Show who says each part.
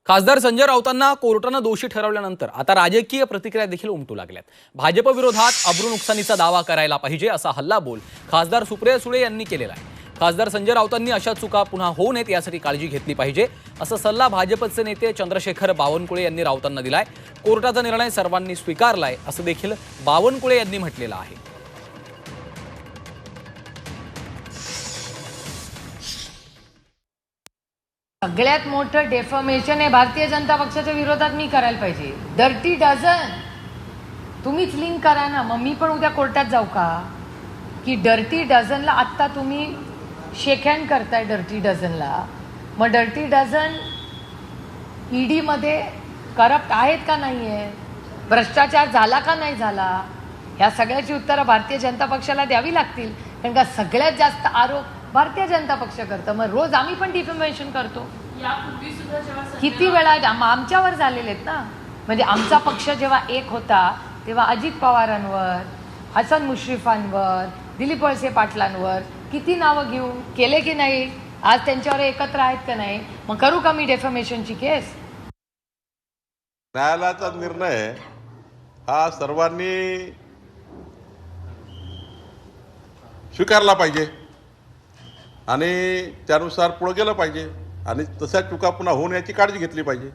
Speaker 1: खासदार संजय राऊतांना कोर्टानं दोषी ठरवल्यानंतर आता राजकीय प्रतिक्रिया देखील उमटू लागल्यात। भाजप विरोधात अब्रू नुकसानीचा दावा करायला पाहिजे असा हल्लाबोल खासदार सुप्रिया सुळे यांनी केलेला आहे। खासदार संजय राऊतांनी अशा चुका पुन्हा होऊ नयेत यासाठी काळजी घेतली पाहिजे असा सल्ला भाजपचे नेते चंद्रशेखर बावनकुळे यांनी राऊतांना दिलाय। कोर्टाचा निर्णय सर्वांनी स्वीकारलाय असं देखील बावनकुळे यांनी म्हटलेलं आहे।
Speaker 2: सगळ्यात मोठं डेफॉर्मेशन हे भारतीय जनता पक्षाच्या विरोधात मी करायला पाहिजे। डर्टी डझन तुम्हीच लिंक करा ना, मग मी पण उद्या कोर्टात जाऊ का? की डर्टी डझनला आत्ता तुम्ही शेक हँड करताय डर्टी डझनला, मग डर्टी डझन ईडी मध्ये करप्ट आहेत का नाही आहे, भ्रष्टाचार झाला का नाही झाला, ह्या सगळ्याची उत्तरं भारतीय जनता पक्षाला द्यावी लागतील। कारण का सगळ्यात जास्त आरोप भारतीय जनता पक्ष करतं, मग रोज आम्ही पण डिफेमेशन करतो। किती वेळा आमच्यावर झालेले आहेत ना, म्हणजे आमचा पक्ष जेव्हा एक होता तेव्हा अजित पवारांवर, हसन मुश्रीफांवर, दिलीप वळसे पाटलांवर किती नावं घेऊन केले की नाही? आज त्यांच्यावर एकत्र आहेत का नाही? मग करू का मी डेफेमेशनची केस?
Speaker 3: न्यायालयाचा निर्णय हा सर्वांनी स्वीकारला पाहिजे आणि त्यानुसार पुढे गेलं पाहिजे आणि तशा चुका पुन्हा होऊन याची काळजी घेतली पाहिजे।